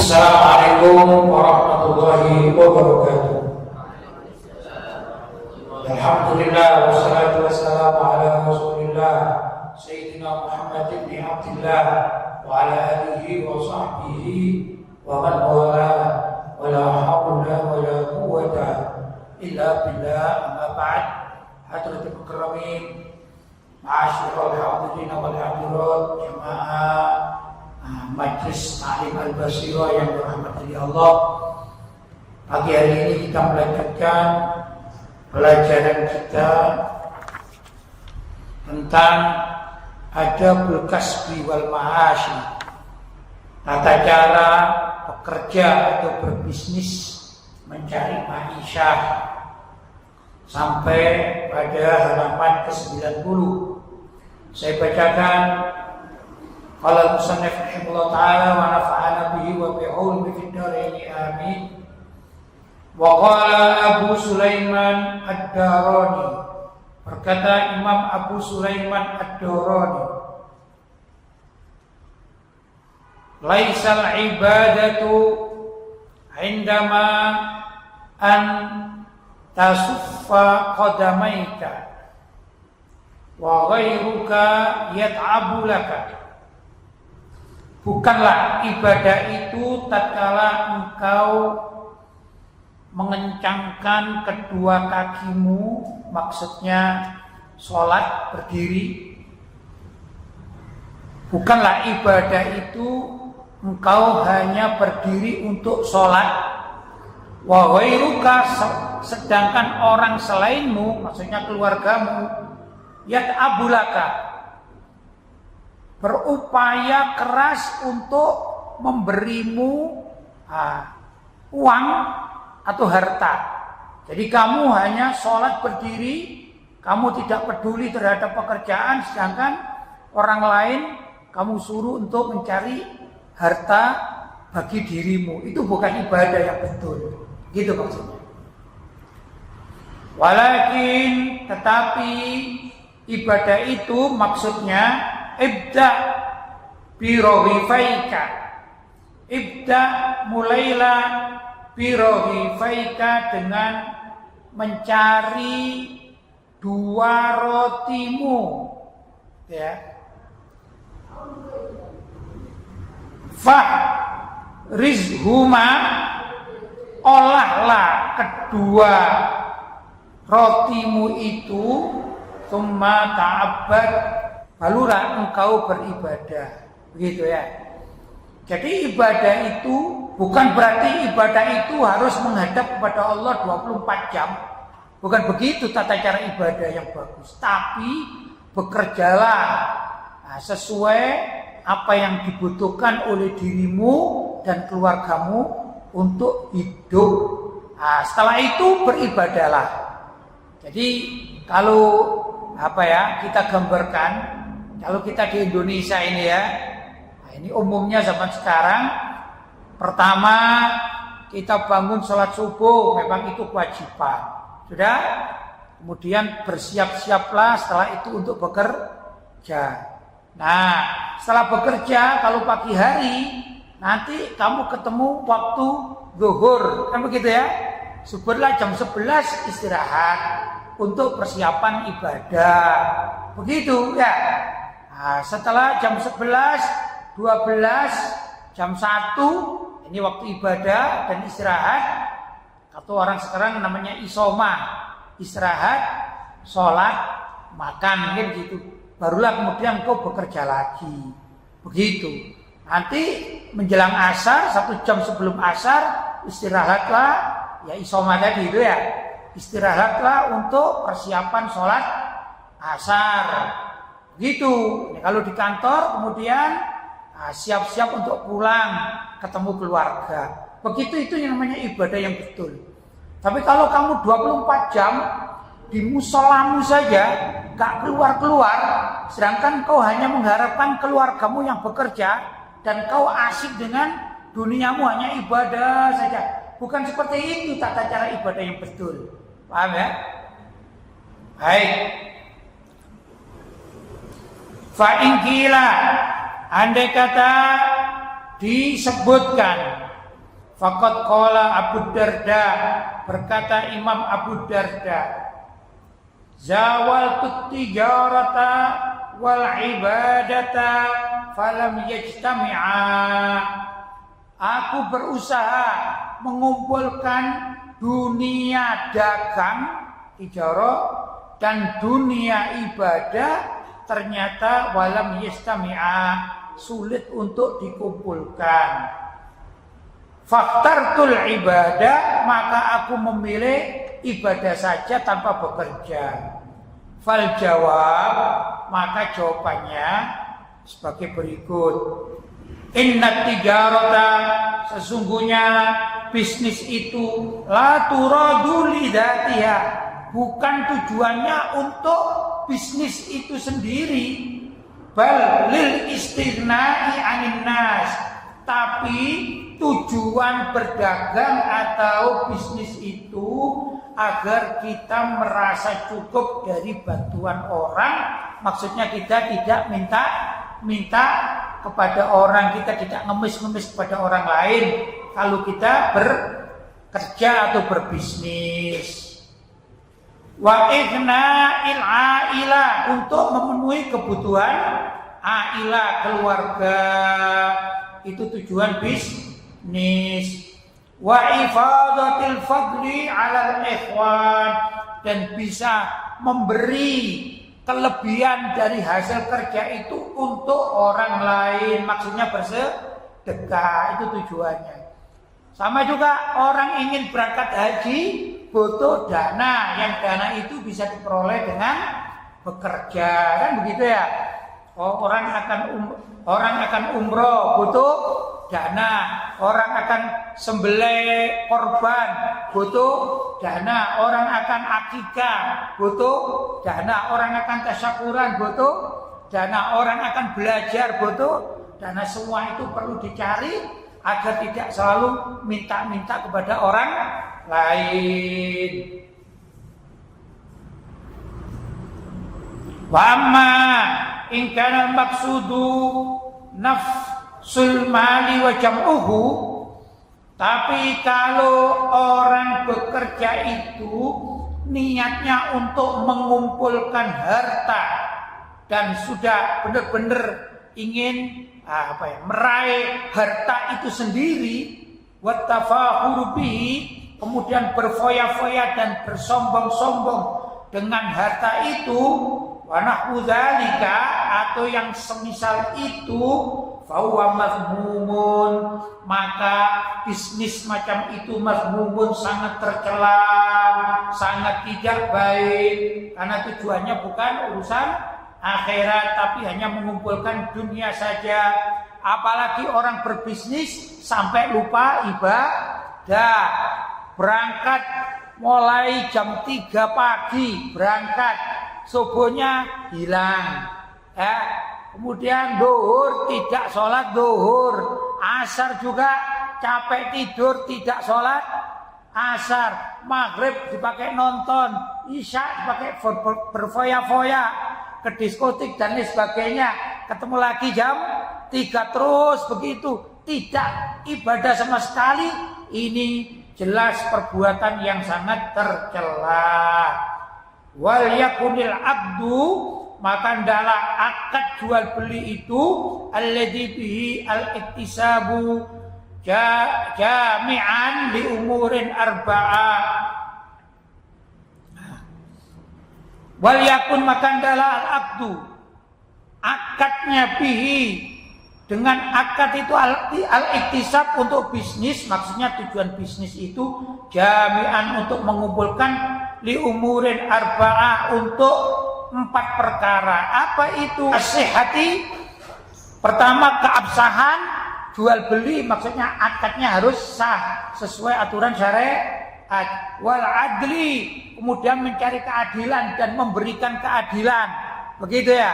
Assalamualaikum warahmatullahi wabarakatuh. Alhamdulillah wassalatu wassalamu ala Rasulillah Sayyidina Muhammad bin Abdillah wa ala alihi wa sahbihi wa man wala wa la hawla wa la quwwata illa billah, amma ba'd. Hadratul mukarramin, ma'asyiral hadirin wal hadirat, jamaah Majlis Ta'lim Al-Basirah yang dirahmati Allah. Pagi hari ini kita melanjutkan pelajaran kita tentang adabul kasbi wal ma'ashi, tata cara bekerja atau berbisnis mencari ma'isyah, sampai pada halaman ke-90. Saya bacakan. Qala al-musannif rahimahullah ta'ala wa nafa'ana bihi wa bi'ulumi fid dharain amin. Wa qala Abu Sulaiman Ad-Darani, berkata Imam Abu Sulaiman Ad-Darani, laisal ibadatu indama an tasuffa qadamaika wa ghairuka yat'abu laka. Bukanlah ibadah itu tatkala engkau mengencangkan kedua kakimu, maksudnya sholat berdiri. Bukanlah ibadah itu engkau hanya berdiri untuk sholat. Wa ghairuka, sedangkan orang selainmu, maksudnya keluargamu, yat'abulaka, berupaya keras untuk memberimu uang atau harta. Jadi kamu hanya sholat berdiri, kamu tidak peduli terhadap pekerjaan, sedangkan orang lain kamu suruh untuk mencari harta bagi dirimu. Itu bukan ibadah yang betul. Gitu maksudnya. Walakin, tetapi ibadah itu maksudnya ibda birohifaika. Ibda, mulailah birohifaika, dengan mencari dua rotimu, ya. Fa rizhuma, olahlah kedua rotimu itu, summa ta'abbad, barulah engkau beribadah. Begitu ya. Jadi ibadah itu bukan berarti ibadah itu harus menghadap kepada Allah 24 jam. Bukan begitu tata cara ibadah yang bagus. Tapi bekerjalah sesuai apa yang dibutuhkan oleh dirimu dan keluargamu untuk hidup. Setelah itu beribadahlah. Jadi kalau kita gambarkan, kalau kita di Indonesia ini ya, ini umumnya zaman sekarang, pertama kita bangun sholat subuh, memang itu kewajiban, sudah. Kemudian bersiap-siaplah setelah itu untuk bekerja. Nah, setelah bekerja, kalau pagi hari nanti kamu ketemu waktu zuhur, kan begitu ya? Subuhlah jam 11 istirahat untuk persiapan ibadah, begitu ya. Nah, setelah jam 11, 12, jam 1, ini waktu ibadah dan istirahat. Atau orang sekarang namanya isoma, istirahat, sholat, makan, gitu. Barulah kemudian kau bekerja lagi, begitu. Nanti menjelang asar, 1 jam sebelum asar, istirahatlah, ya isoma tadi itu ya. Istirahatlah untuk persiapan sholat asar, gitu. Kalau di kantor kemudian siap-siap untuk pulang ketemu keluarga. Begitu, itu yang namanya ibadah yang betul. Tapi kalau kamu 24 jam di musolamu saja, gak keluar-keluar, sedangkan kau hanya mengharapkan keluargamu yang bekerja dan kau asik dengan duniamu hanya ibadah saja. Bukan seperti itu tata cara ibadah yang betul. Paham ya? Baik. Fa in qila, andai kata disebutkan Faqad qala Abu Darda, berkata Imam Abu Darda, zawaltu tijarata wal ibadata falam yajtami'a. Aku berusaha mengumpulkan dunia dagang, tijarah, dan dunia ibadah, ternyata walam yajtami'a, sulit untuk dikumpulkan. Faktartul ibadah, maka aku memilih ibadah saja tanpa bekerja. Fal jawab, maka jawabannya sebagai berikut. Inna tijarata, sesungguhnya bisnis itu la turadu lidatiha, bukan tujuannya untuk bisnis itu sendiri, bal lil istighnai 'anil nas, tapi tujuan berdagang atau bisnis itu agar kita merasa cukup dari bantuan orang. Maksudnya kita tidak minta kepada orang, kita tidak ngemis-ngemis kepada orang lain kalau kita bekerja atau berbisnis. Wa ighna'il 'aila, untuk memenuhi kebutuhan aila, keluarga, itu tujuan bisnis. Wa ifadatil fadli 'alal ikhwan, dan bisa memberi kelebihan dari hasil kerja itu untuk orang lain, maksudnya bersedekah, itu tujuannya. Sama juga orang ingin berangkat haji butuh dana, yang dana itu bisa diperoleh dengan bekerja, kan begitu ya. Orang akan umroh butuh dana, orang akan sembelih korban butuh dana, orang akan akikah butuh dana, orang akan tasyakuran butuh dana, orang akan belajar butuh dana. Semua itu perlu dicari agar tidak selalu minta-minta kepada orang lain. Wa amma in kana al-maqsudu nafsul mali wa jam'uhu, tapi kalau orang bekerja itu niatnya untuk mengumpulkan harta dan sudah benar-benar ingin meraih harta itu sendiri, wa tafakhuru bihi, kemudian berfoya-foya dan bersombong-sombong dengan harta itu, wa nahwu dzalika, atau yang semisal itu, fahuwa mazmumun, maka bisnis macam itu mazmumun, sangat tercela, sangat tidak baik, karena tujuannya bukan urusan akhirat tapi hanya mengumpulkan dunia saja. Apalagi orang berbisnis sampai lupa ibadah, berangkat mulai jam 3 pagi berangkat, subuhnya hilang, kemudian zuhur tidak sholat zuhur, asar juga capek tidur tidak sholat asar, maghrib dipakai nonton, isya dipakai berfoya-foya, ke diskotik dan lain sebagainya, ketemu lagi jam 3 terus begitu, tidak ibadah sama sekali. Ini jelas perbuatan yang sangat tercela. Wal yakunil abdu, maka hendaklah akad jual beli itu alladzi bihi al-iktisabu jami'an li umurin arba'ah. Wal yakun, maka hendaklah al-abdu, akadnya bihi, dengan akad itu al-iktisab untuk bisnis, maksudnya tujuan bisnis itu jami'an untuk mengumpulkan li umurin arba'ah, untuk 4 perkara. Apa itu? As-sihhati, pertama keabsahan jual beli, maksudnya akadnya harus sah sesuai aturan syariat. Wal adli, kemudian mencari keadilan dan memberikan keadilan, begitu ya.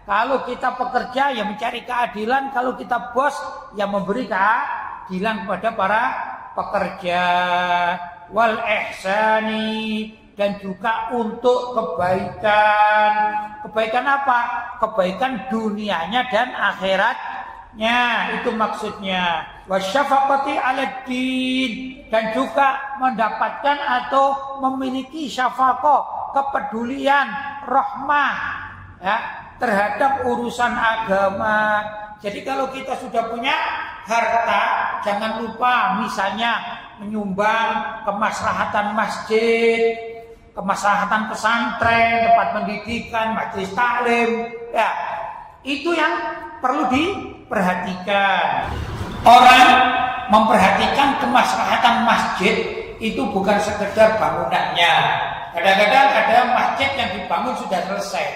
Kalau kita pekerja ya mencari keadilan, kalau kita bos ya memberi keadilan kepada para pekerja. Wal ihsani, dan juga untuk kebaikan. Kebaikan apa? Kebaikan dunianya dan akhiratnya, itu maksudnya. wasyafaqati 'alad din, dan juga mendapatkan atau memiliki syafaqah, kepedulian, rahmah ya terhadap urusan agama. Jadi kalau kita sudah punya harta, jangan lupa misalnya menyumbang kemaslahatan masjid, kemaslahatan pesantren, tempat pendidikan, majelis taklim, ya itu yang perlu diperhatikan. Orang memperhatikan kemaslahatan masjid itu bukan sekedar bangunannya. Kadang-kadang ada masjid yang dibangun sudah selesai,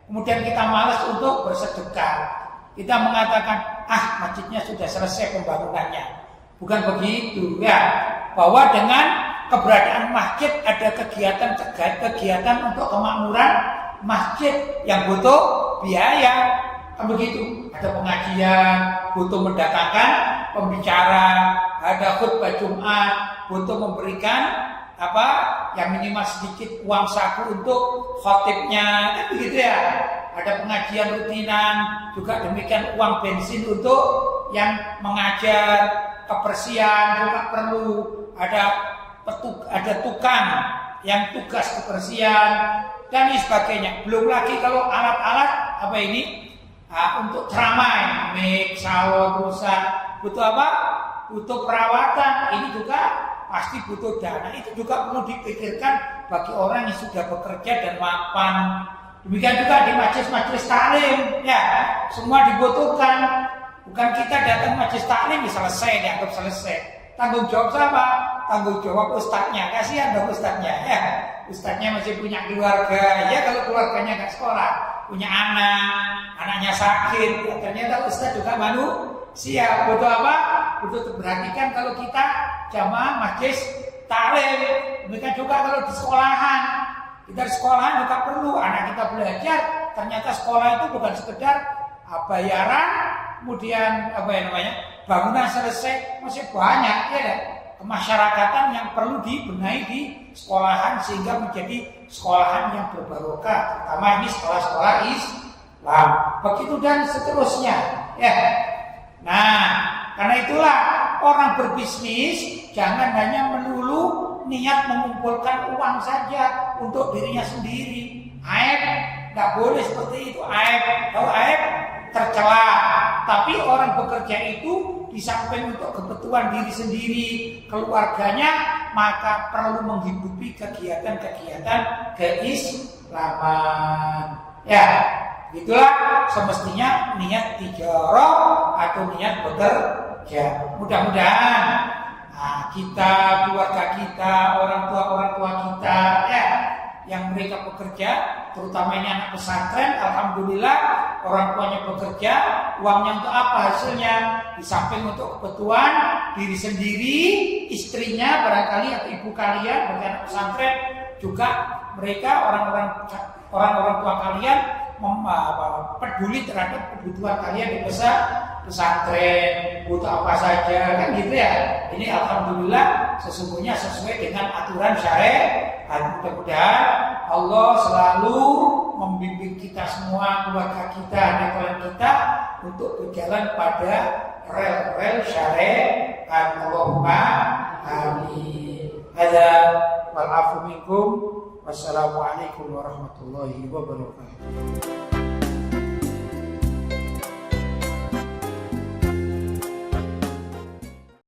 kemudian kita malas untuk bersedekah. Kita mengatakan, masjidnya sudah selesai pembangunannya. Bukan begitu ya, bahwa dengan keberadaan masjid ada kegiatan untuk kemakmuran masjid yang butuh biaya. Kan begitu, ada pengajian, butuh mendatangkan pembicara, ada khutbah Jumat, butuh memberikan yang minimal sedikit uang saku untuk khotibnya, kan begitu ya. Ada pengajian rutinan, juga demikian uang bensin untuk yang mengajar, kebersihan juga perlu, ada tukang yang tugas kebersihan dan sebagainya. Belum lagi kalau alat-alat untuk ceramah, mic, sound, rusak, butuh apa? Butuh perawatan. Ini juga pasti butuh dana. Itu juga perlu dipikirkan bagi orang yang sudah bekerja dan mapan. Demikian juga di majelis-majelis taklim, ya semua dibutuhkan. Bukan kita datang majelis taklim selesai, dianggap selesai. Tanggung jawab siapa? Tanggung jawab ustadznya. Kasihan dong ustadznya, ya. Ustadznya masih punya keluarga, ya kalau keluarganya nggak sekolah, punya anaknya sakit, ya, ternyata ustadz juga manusia. Butuh apa? Butuh diperhatikan kalau kita jamaah majelis taklim. Demikian juga kalau di sekolahan, kita di sekolahan juga perlu anak kita belajar. Ternyata sekolah itu bukan sekedar bayaran, kemudian bangunan selesai, masih banyak ya kemasyarakatan yang perlu dibenahi di sekolahan sehingga menjadi sekolahan yang berbarokah, terutama ini sekolah-sekolah Islam. Begitu dan seterusnya ya. Nah, karena itulah orang berbisnis jangan hanya melulu niat mengumpulkan uang saja untuk dirinya sendiri. Aib, nggak boleh seperti itu. Kalau aib tercela. Tapi orang bekerja itu di samping untuk kebutuhan diri sendiri, keluarganya, maka perlu menghidupi kegiatan-kegiatan keislaman. Ya, itulah semestinya niat tijarah atau niat bekerja. Mudah-mudahan kita, keluarga kita, orang tua kita, ya, yang mereka bekerja, terutama ini anak pesantren, alhamdulillah orang tuanya bekerja, uangnya untuk apa hasilnya? Di samping untuk kebutuhan diri sendiri, istrinya barangkali atau ibu kalian bagi anak pesantren, juga mereka orang-orang tua kalian peduli terhadap kebutuhan kalian di pesantren, butuh apa saja, kan gitu ya. Ini alhamdulillah sesungguhnya sesuai dengan aturan syariat. Mudah-mudahan Allah selalu membimbing kita semua, keluarga kita, anak-anak kita untuk berjalan pada rel-rel syariat. Allahumma amin. Hadza wal afu minkum. Wassalamualaikum warahmatullahi wabarakatuh.